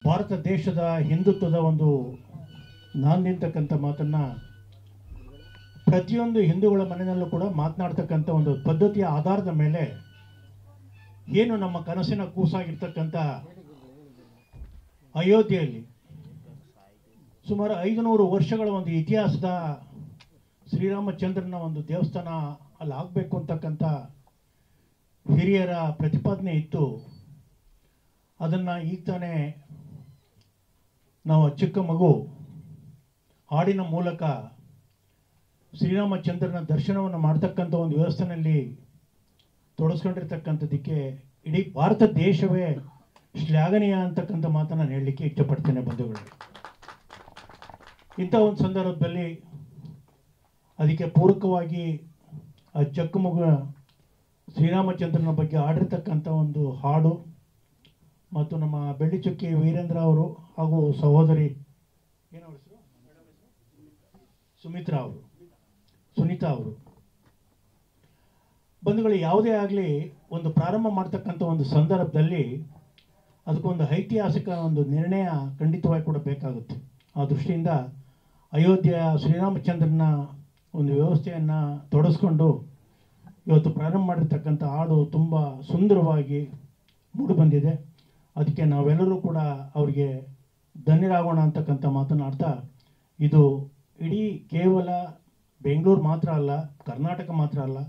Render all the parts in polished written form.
ಭಾರತ ದೇಶದ ಹಿಂದುತ್ವದ ಒಂದು ನಾಂದಿರ್ತಕ್ಕಂಥ ಮಾತನ್ನು ಪ್ರತಿಯೊಂದು ಹಿಂದೂಗಳ ಮನೆಯಲ್ಲೂ ಕೂಡ ಮಾತನಾಡ್ತಕ್ಕಂಥ ಒಂದು ಪದ್ಧತಿಯ ಆಧಾರದ ಮೇಲೆ ಏನು ನಮ್ಮ ಕನಸಿನ ಕೂಸಾಗಿರ್ತಕ್ಕಂಥ ಅಯೋಧ್ಯೆಯಲ್ಲಿ ಸುಮಾರು 500 ವರ್ಷಗಳ ಒಂದು ಇತಿಹಾಸದ ಶ್ರೀರಾಮಚಂದ್ರನ ಒಂದು ದೇವಸ್ಥಾನ ಅಲ್ಲಿ ಆಗಬೇಕು ಅಂತಕ್ಕಂಥ ಹಿರಿಯರ ಪ್ರತಿಪಾದನೆ ಇತ್ತು. ಅದನ್ನು ಈಗ ತಾನೇ ನಾವು ಚಿಕ್ಕ ಮಗು ಹಾಡಿನ ಮೂಲಕ ಶ್ರೀರಾಮಚಂದ್ರನ ದರ್ಶನವನ್ನು ಮಾಡ್ತಕ್ಕಂಥ ಒಂದು ವ್ಯವಸ್ಥೆಯಲ್ಲಿ ತೊಡಸ್ಕೊಂಡಿರ್ತಕ್ಕಂಥದ್ದಕ್ಕೆ ಇಡೀ ಭಾರತ ದೇಶವೇ ಶ್ಲಾಘನೀಯ ಅಂತಕ್ಕಂಥ ಮಾತನ್ನು ನಾನು ಹೇಳಲಿಕ್ಕೆ ಇಷ್ಟಪಡ್ತೇನೆ ಬಂಧುಗಳು. ಇಂಥ ಒಂದು ಸಂದರ್ಭದಲ್ಲಿ ಅದಕ್ಕೆ ಪೂರಕವಾಗಿ ಆ ಚಿಕ್ಕ ಮಗು ಶ್ರೀರಾಮಚಂದ್ರನ ಬಗ್ಗೆ ಆಡಿರ್ತಕ್ಕಂಥ ಒಂದು ಹಾಡು ಮತ್ತು ನಮ್ಮ ಬೆಳ್ಳಿಚುಕ್ಕಿ ವೀರೇಂದ್ರ ಅವರು ಹಾಗೂ ಸಹೋದರಿ ಏನವ್ರ ಹೆಸರು ಸುನೀತಾ ಅವರು ಬಂಧುಗಳು, ಯಾವುದೇ ಆಗಲಿ ಒಂದು ಪ್ರಾರಂಭ ಮಾಡ್ತಕ್ಕಂಥ ಒಂದು ಸಂದರ್ಭದಲ್ಲಿ ಅದಕ್ಕೊಂದು ಐತಿಹಾಸಿಕ ಒಂದು ನಿರ್ಣಯ ಖಂಡಿತವಾಗಿ ಕೂಡ ಬೇಕಾಗುತ್ತೆ. ಆ ದೃಷ್ಟಿಯಿಂದ ಅಯೋಧ್ಯೆಯ ಶ್ರೀರಾಮಚಂದ್ರನ ಒಂದು ವ್ಯವಸ್ಥೆಯನ್ನು ತೊಡಸ್ಕೊಂಡು ಇವತ್ತು ಪ್ರಾರಂಭ ಮಾಡಿರ್ತಕ್ಕಂಥ ಹಾಡು ತುಂಬ ಸುಂದರವಾಗಿ ಮೂಡಿಬಂದಿದೆ. ಅದಕ್ಕೆ ನಾವೆಲ್ಲರೂ ಕೂಡ ಅವರಿಗೆ ಧನ್ಯರಾಗೋಣ ಅಂತಕ್ಕಂಥ ಮಾತನಾಡ್ತಾ, ಇದು ಇಡೀ ಕೇವಲ ಬೆಂಗಳೂರು ಮಾತ್ರ ಅಲ್ಲ, ಕರ್ನಾಟಕ ಮಾತ್ರ ಅಲ್ಲ,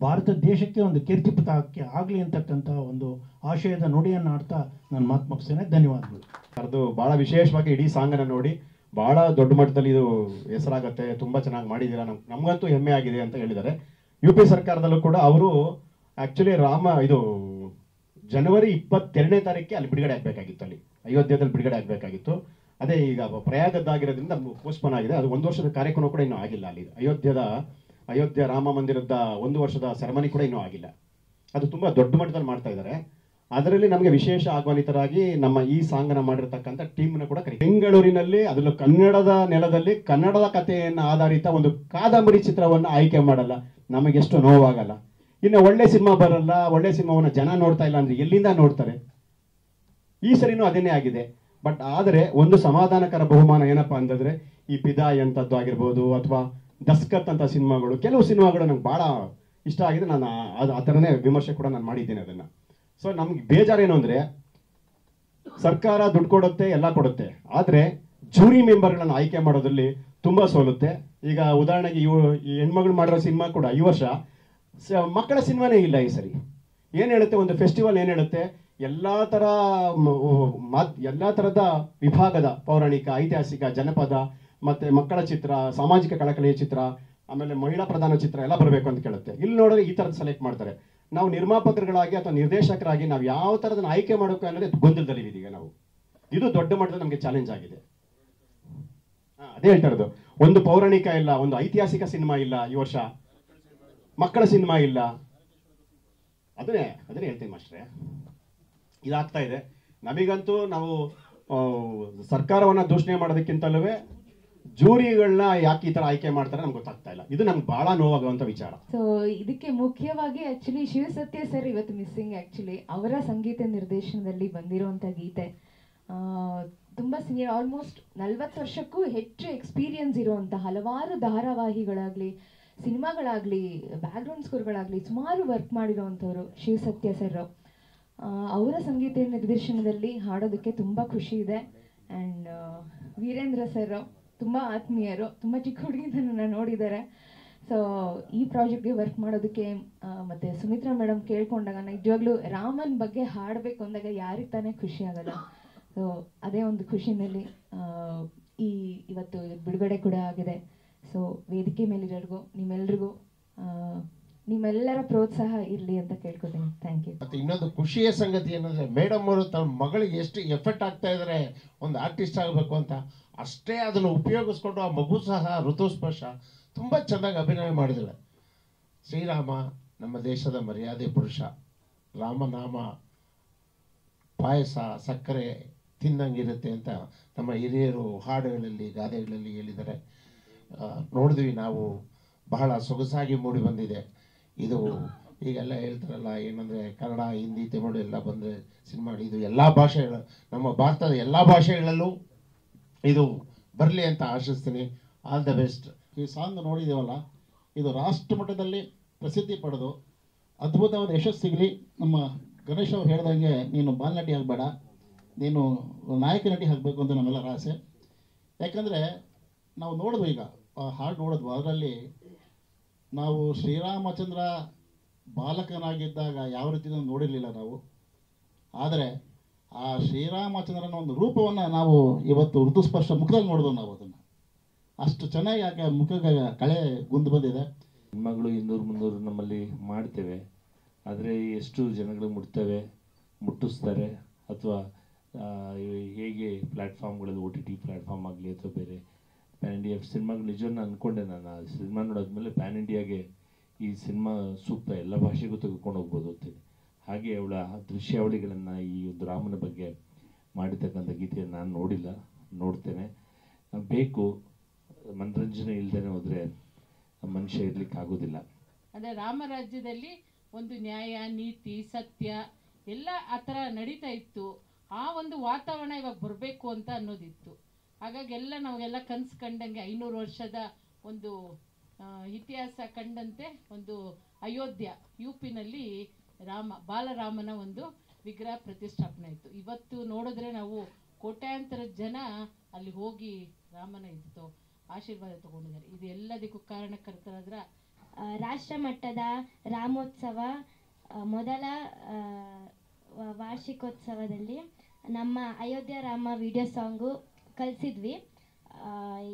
ಭಾರತ ದೇಶಕ್ಕೆ ಒಂದು ಕೀರ್ತಿಪಥಕ್ಕೆ ಆಗಲಿ ಅಂತಕ್ಕಂಥ ಒಂದು ಆಶಯದ ನುಡಿಯನ್ನು ಆಡ್ತಾ ನಾನು ಮಾತು ಮುಗಿಸ್ತೇನೆ. ಧನ್ಯವಾದಗಳು. ಅದು ಭಾಳ ವಿಶೇಷವಾಗಿ ಇಡೀ ಸಾಂಗನ್ನು ನೋಡಿ ಭಾಳ ದೊಡ್ಡ ಮಟ್ಟದಲ್ಲಿ ಇದು ಹೆಸರಾಗತ್ತೆ, ತುಂಬ ಚೆನ್ನಾಗಿ ಮಾಡಿದ್ದೀರಾ, ನಮಗಂತೂ ಹೆಮ್ಮೆ ಆಗಿದೆ ಅಂತ ಹೇಳಿದ್ದಾರೆ. UP ಸರ್ಕಾರದಲ್ಲೂ ಕೂಡ ಅವರು ಆ್ಯಕ್ಚುಲಿ ಇದು ಜನವರಿ 22ನೇ ತಾರೀಕಿಗೆ ಅಲ್ಲಿ ಬಿಡುಗಡೆ ಆಗಬೇಕಾಗಿತ್ತು, ಅಲ್ಲಿ ಅಯೋಧ್ಯೆಯಲ್ಲಿ ಬಿಡುಗಡೆ ಆಗಬೇಕಾಗಿತ್ತು. ಅದೇ ಈಗ ಪ್ರಯಾಗದ್ದಾಗಿರೋದ್ರಿಂದ ಪೋಸ್ಟ್ಪೋನ್ ಆಗಿದೆ. ಅದು 1 ವರ್ಷದ ಕಾರ್ಯಕ್ರಮ ಕೂಡ ಇನ್ನೂ ಆಗಿಲ್ಲ. ಅಲ್ಲಿ ಅಯೋಧ್ಯ ರಾಮ ಮಂದಿರದ 1 ವರ್ಷದ ಸೆರೆಮನಿ ಕೂಡ ಇನ್ನೂ ಆಗಿಲ್ಲ. ಅದು ತುಂಬ ದೊಡ್ಡ ಮಟ್ಟದಲ್ಲಿ ಮಾಡ್ತಾ ಇದ್ದಾರೆ. ಅದರಲ್ಲಿ ನಮಗೆ ವಿಶೇಷ ಆಹ್ವಾನಿತರಾಗಿ ನಮ್ಮ ಈ ಸಾಂಗನ್ನು ಮಾಡಿರ್ತಕ್ಕಂಥ ಟೀಮ್ನ ಕೂಡ ಬೆಂಗಳೂರಿನಲ್ಲಿ ಅದರಲ್ಲೂ ಕನ್ನಡದ ನೆಲದಲ್ಲಿ ಕನ್ನಡದ ಕಥೆಯನ್ನು ಆಧಾರಿತ ಒಂದು ಕಾದಂಬರಿ ಚಿತ್ರವನ್ನು ಆಯ್ಕೆ ಮಾಡಲ್ಲ, ನಮಗೆಷ್ಟು ನೋವಾಗಲ್ಲ. ಇನ್ನು ಒಳ್ಳೆ ಸಿನಿಮಾ ಬರಲ್ಲ, ಒಳ್ಳೆ ಸಿನಿಮಾವನ್ನು ಜನ ನೋಡ್ತಾ ಇಲ್ಲ ಅಂದರೆ ಎಲ್ಲಿಂದ ನೋಡ್ತಾರೆ? ಈ ಸರಿನೂ ಅದೇನೇ ಆಗಿದೆ. ಬಟ್ ಆದರೆ ಒಂದು ಸಮಾಧಾನಕರ ಬಹುಮಾನ ಏನಪ್ಪ ಅಂತಂದರೆ ಈ ಪಿದಾಯ್ ಅಂತದ್ದು ಆಗಿರ್ಬೋದು ಅಥವಾ ದಸ್ಕತ್ ಅಂತ ಸಿನಿಮಾಗಳು, ಕೆಲವು ಸಿನಿಮಾಗಳು ನಂಗೆ ಭಾಳ ಇಷ್ಟ ಆಗಿದೆ. ನಾನು ಆ ಥರನೇ ವಿಮರ್ಶೆ ಕೂಡ ನಾನು ಮಾಡಿದ್ದೀನಿ ಅದನ್ನು. ಸೊ ನಮ್ಗೆ ಬೇಜಾರೇನು ಅಂದರೆ ಸರ್ಕಾರ ದುಡ್ಡು ಕೊಡುತ್ತೆ, ಎಲ್ಲ ಕೊಡುತ್ತೆ, ಆದರೆ ಜೂರಿ ಮೆಂಬರ್ಗಳನ್ನು ಆಯ್ಕೆ ಮಾಡೋದ್ರಲ್ಲಿ ತುಂಬ ಸೋಲುತ್ತೆ. ಈಗ ಉದಾಹರಣೆಗೆ ಈ ಹೆಣ್ಮಗಳು ಮಾಡಿರೋ ಸಿನಿಮಾ ಕೂಡ ಈ ವರ್ಷ ಮಕ್ಕಳ ಸಿನಿಮಾನೇ ಇಲ್ಲ. ಈ ಸರಿ ಏನು ಹೇಳುತ್ತೆ, ಒಂದು ಫೆಸ್ಟಿವಲ್ ಏನು ಹೇಳುತ್ತೆ, ಎಲ್ಲ ಥರದ ವಿಭಾಗದ ಪೌರಾಣಿಕ, ಐತಿಹಾಸಿಕ, ಜನಪದ ಮತ್ತು ಮಕ್ಕಳ ಚಿತ್ರ, ಸಾಮಾಜಿಕ ಕಳಕಳಿಯ ಚಿತ್ರ, ಆಮೇಲೆ ಮಹಿಳಾ ಪ್ರಧಾನ ಚಿತ್ರ ಎಲ್ಲ ಬರಬೇಕು ಅಂತ ಕೇಳುತ್ತೆ. ಇಲ್ಲಿ ನೋಡಿದ್ರೆ ಈ ಥರದ್ದು ಸೆಲೆಕ್ಟ್ ಮಾಡ್ತಾರೆ. ನಾವು ನಿರ್ಮಾಪಕರುಗಳಾಗಿ ಅಥವಾ ನಿರ್ದೇಶಕರಾಗಿ ನಾವು ಯಾವ ಥರದನ್ನು ಆಯ್ಕೆ ಮಾಡೋಕೆ ಅನ್ನೋದೇ ಗೊಂದಲದಲ್ಲಿದ್ದೀವಿ ಈಗ ನಾವು. ಇದು ದೊಡ್ಡ ಮಟ್ಟದಲ್ಲಿ ನಮಗೆ ಚಾಲೆಂಜ್ ಆಗಿದೆ. ಅದೇ ಹೇಳ್ತಾ ಇರೋದು, ಒಂದು ಪೌರಾಣಿಕ ಇಲ್ಲ, ಒಂದು ಐತಿಹಾಸಿಕ ಸಿನಿಮಾ ಇಲ್ಲ ಈ ವರ್ಷ, ಮಕ್ಕಳ ಸಿನಿಮಾ ಇಲ್ಲ. ಅದನ್ನೇ ಹೇಳ್ತೀನಿ ಮಾಸ್ಟ್ರೆ, ಇದಾಗ್ತಾ ಇದೆ. ನಮಗಂತೂ ನಾವು ಸರ್ಕಾರವನ್ನು ದೂಷಣೆ ಮಾಡೋದಕ್ಕಿಂತಲೂ ಜೂರಿಗಳನ್ನ ಯಾಕೆ ಈ ಥರ ಆಯ್ಕೆ ಮಾಡ್ತಾರೆ ನಮ್ಗೆ ಗೊತ್ತಾಗ್ತಾ ಇಲ್ಲ. ಇದು ನಮ್ಗೆ ಭಾಳ ನೋವಾಗುವಂಥ ವಿಚಾರ. ಸೊ ಇದಕ್ಕೆ ಮುಖ್ಯವಾಗಿ ಆ್ಯಕ್ಚುಲಿ ಶಿವಸತ್ಯ ಸರ್ ಇವತ್ತು ಮಿಸ್ಸಿಂಗ್. ಆ್ಯಕ್ಚುಲಿ ಅವರ ಸಂಗೀತ ನಿರ್ದೇಶನದಲ್ಲಿ ಬಂದಿರುವಂಥ ಗೀತೆ ತುಂಬ ಸೀನಿಯರ್, ಆಲ್ಮೋಸ್ಟ್ 40 ವರ್ಷಕ್ಕೂ ಹೆಚ್ಚು ಎಕ್ಸ್ಪೀರಿಯನ್ಸ್ ಇರುವಂಥ ಹಲವಾರು ಧಾರಾವಾಹಿಗಳಾಗಲಿ, ಸಿನಿಮಾಗಳಾಗಲಿ, ಬ್ಯಾಕ್ಗ್ರೌಂಡ್ ಸ್ಕೋರ್ಗಳಾಗಲಿ ಸುಮಾರು ವರ್ಕ್ ಮಾಡಿರೋವಂಥವ್ರು ಶಿವಸತ್ಯ ಸರ್. ಅವರ ಸಂಗೀತ ನಿರ್ದೇಶನದಲ್ಲಿ ಹಾಡೋದಕ್ಕೆ ತುಂಬ ಖುಷಿ ಇದೆ. ಆ್ಯಂಡ್ ವೀರೇಂದ್ರ ಸರ್ ತುಂಬ ಆತ್ಮೀಯರು, ತುಂಬ ಚಿಕ್ಕ ಹುಡುಗಿನ ನೋಡಿದ್ದಾರೆ. ಸೊ ಈ ಪ್ರಾಜೆಕ್ಟ್ಗೆ ವರ್ಕ್ ಮಾಡೋದಕ್ಕೆ ಮತ್ತು ಸುಮಿತ್ರಾ ಮೇಡಮ್ ಕೇಳ್ಕೊಂಡಾಗ ನಿಜವಾಗ್ಲೂ ರಾಮನ್ ಬಗ್ಗೆ ಹಾಡಬೇಕು ಅಂದಾಗ ಯಾರಿಗೆ ತಾನೇ ಖುಷಿ ಆಗಲ್ಲ. ಸೊ ಅದೇ ಒಂದು ಖುಷಿನಲ್ಲಿ ಇವತ್ತು ಬಿಡುಗಡೆ ಕೂಡ ಆಗಿದೆ. ಸೊ ವೇದಿಕೆ ಮೇಲಿರೋರಿಗೂ ನಿಮ್ಮೆಲ್ರಿಗೂ ನಿಮ್ಮೆಲ್ಲರ ಪ್ರೋತ್ಸಾಹ ಇರಲಿ ಅಂತ ಕೇಳ್ಕೊತೀನಿ. Thank you. ಮತ್ತು ಇನ್ನೊಂದು ಖುಷಿಯ ಸಂಗತಿ ಏನಂದರೆ ಮೇಡಮ್ ಅವರು ತಮ್ಮ ಮಗಳಿಗೆ ಎಷ್ಟು ಎಫೆಕ್ಟ್ ಆಗ್ತಾ ಇದ್ದಾರೆ ಒಂದು ಆರ್ಟಿಸ್ಟ್ ಆಗಬೇಕು ಅಂತ, ಅಷ್ಟೇ ಅದನ್ನು ಉಪಯೋಗಿಸ್ಕೊಂಡು ಆ ಮಗು ಸಹ ಋತುಸ್ಪರ್ಶ ತುಂಬ ಚೆನ್ನಾಗಿ ಅಭಿನಯ ಮಾಡಿದ್ದಾಳೆ. ಶ್ರೀರಾಮ ನಮ್ಮ ದೇಶದ ಮರ್ಯಾದೆ ಪುರುಷ, ರಾಮನಾಮ ಪಾಯಸ ಸಕ್ಕರೆ ತಿನ್ನಂಗಿರುತ್ತೆ ಅಂತ ನಮ್ಮ ಹಿರಿಯರು ಹಾಡುಗಳಲ್ಲಿ ಗಾದೆಗಳಲ್ಲಿ ಹೇಳಿದ್ದಾರೆ. ನೋಡಿದ್ವಿ ನಾವು, ಬಹಳ ಸೊಗಸಾಗಿ ಮೂಡಿ ಬಂದಿದೆ. ಇದು ಈಗೆಲ್ಲ ಹೇಳ್ತಾರಲ್ಲ ಏನಂದರೆ ಕನ್ನಡ ಹಿಂದಿ ತಮಿಳು ಎಲ್ಲ ಬಂದರೆ ಸಿನಿಮಾ ಇದು ಎಲ್ಲ ಭಾಷೆಗಳು ನಮ್ಮ ಭಾರತದ ಎಲ್ಲ ಭಾಷೆಗಳಲ್ಲೂ ಇದು ಬರಲಿ ಅಂತ ಆಶಿಸ್ತೀನಿ. All the best. ಈ ಸಾಂಗ್ ನೋಡಿದೇವಲ್ಲ, ಇದು ರಾಷ್ಟ್ರ ಮಟ್ಟದಲ್ಲಿ ಪ್ರಸಿದ್ಧಿ ಪಡೆದು ಅದ್ಭುತವಾದ ಯಶಸ್ಸು ಸಿಗಲಿ. ನಮ್ಮ ಗಣೇಶ್ ಅವ್ರು ಹೇಳ್ದಂಗೆ ನೀನು ಬಾಲ್ನಟಿ ಆಗಬೇಡ, ನೀನು ನಾಯಕ ನಟಿ ಆಗಬೇಕು ಅಂತ ನಮ್ಮೆಲ್ಲರ ಆಸೆ. ಯಾಕಂದರೆ ನಾವು ನೋಡಿದ್ವು, ಈಗ ಹಾಡು ನೋಡಿದ್ವು, ಅದರಲ್ಲಿ ನಾವು ಶ್ರೀರಾಮಚಂದ್ರ ಬಾಲಕನಾಗಿದ್ದಾಗ ಯಾವ ರೀತಿ ನೋಡಿರಲಿಲ್ಲ ನಾವು. ಆದರೆ ಆ ಶ್ರೀರಾಮಚಂದ್ರನ ಒಂದು ರೂಪವನ್ನು ನಾವು ಇವತ್ತು ಋತುಸ್ಪರ್ಶ ಮುಖದಲ್ಲಿ ನೋಡಿದ್ವು ನಾವು. ಅದನ್ನು ಅಷ್ಟು ಚೆನ್ನಾಗಿ ಆಕೆ ಮುಖಕ್ಕೆ ಕಳೆ ಗುಂದು ಬಂದಿದೆ. ಸಿನಿಮಾಗಳು 200-300 ನಮ್ಮಲ್ಲಿ ಮಾಡ್ತೇವೆ, ಆದರೆ ಎಷ್ಟು ಜನಗಳಿಗೆ ಮುಟ್ಟಿಸ್ತಾರೆ ಅಥವಾ ಹೇಗೆ ಪ್ಲ್ಯಾಟ್ಫಾರ್ಮ್ಗಳಲ್ಲಿ OTT ಪ್ಲ್ಯಾಟ್ಫಾರ್ಮ್ ಆಗಲಿ ಅಥವಾ ಬೇರೆ ಪ್ಯಾನ್ ಇಂಡಿಯಾ ಸಿನಿಮಾಗಳು ನಿಜವನ್ನು ಅಂದ್ಕೊಂಡೆ ನಾನು. ಆ ಸಿನಿಮಾ ನೋಡಾದ್ಮೇಲೆ ಪ್ಯಾನ್ ಇಂಡಿಯಾಗೆ ಈ ಸಿನಿಮಾ ಸೂಕ್ತ, ಎಲ್ಲ ಭಾಷೆಗೂ ತೆಗೆದುಕೊಂಡು ಹೋಗ್ಬೋದು ಅಂತೀನಿ. ಹಾಗೆ ಅವಳ ದೃಶ್ಯಾವಳಿಗಳನ್ನು ಈ ಒಂದು ರಾಮನ ಬಗ್ಗೆ ಮಾಡಿರ್ತಕ್ಕಂಥ ಗೀತೆಯನ್ನು ನಾನು ನೋಡಿಲ್ಲ, ನೋಡ್ತೇನೆ. ಬೇಕು, ಮನರಂಜನೆ ಇಲ್ದೇನೆ ಹೋದರೆ ಮನುಷ್ಯ ಇರ್ಲಿಕ್ಕೆ ಆಗೋದಿಲ್ಲ. ಅಂದರೆ ರಾಮರಾಜ್ಯದಲ್ಲಿ ಒಂದು ನ್ಯಾಯ, ನೀತಿ, ಸತ್ಯ ಎಲ್ಲ ಆ ಥರ ನಡೀತಾ ಇತ್ತು. ಆ ಒಂದು ವಾತಾವರಣ ಇವಾಗ ಬರಬೇಕು ಅಂತ ಅನ್ನೋದಿತ್ತು. ಹಾಗಾಗಿ ಎಲ್ಲ ನಾವೆಲ್ಲ ಕನಸು ಕಂಡಂಗೆ 500 ವರ್ಷದ ಒಂದು ಇತಿಹಾಸ ಕಂಡಂತೆ ಒಂದು ಅಯೋಧ್ಯ UPನಲ್ಲಿ ಬಾಲರಾಮನ ಒಂದು ವಿಗ್ರಹ ಪ್ರತಿಷ್ಠಾಪನೆ ಆಯಿತು. ಇವತ್ತು ನೋಡಿದ್ರೆ ನಾವು ಕೋಟ್ಯಾಂತರ ಜನ ಅಲ್ಲಿ ಹೋಗಿ ರಾಮನ ಇದ್ದು ಆಶೀರ್ವಾದ ತಗೊಂಡಿದ್ದಾರೆ. ಇದು ಎಲ್ಲದಕ್ಕೂ ಕಾರಣಕರ್ತರಾದ್ರ ರಾಷ್ಟ್ರ ಮಟ್ಟದ ರಾಮೋತ್ಸವ ಮೊದಲ ವಾರ್ಷಿಕೋತ್ಸವದಲ್ಲಿ ನಮ್ಮ ಅಯೋಧ್ಯ ರಾಮ ವಿಡಿಯೋ ಸಾಂಗು ಕಲಿಸಿದ್ವಿ.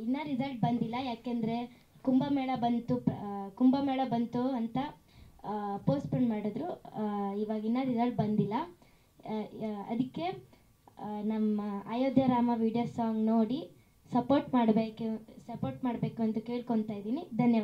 ಇನ್ನೂ ರಿಸಲ್ಟ್ ಬಂದಿಲ್ಲ, ಯಾಕೆಂದರೆ ಕುಂಭಮೇಳ ಬಂತು ಅಂತ ಪೋಸ್ಟ್ಪೋನ್ ಮಾಡಿದ್ರು. ಇವಾಗ ಇನ್ನೂ ರಿಸಲ್ಟ್ ಬಂದಿಲ್ಲ. ಅದಕ್ಕೆ ನಮ್ಮ ಅಯೋಧ್ಯ ರಾಮ ವಿಡಿಯೋ ಸಾಂಗ್ ನೋಡಿ ಸಪೋರ್ಟ್ ಮಾಡಬೇಕು ಅಂತ ಕೇಳ್ಕೊತಾ ಇದ್ದೀನಿ. ಧನ್ಯವಾದ.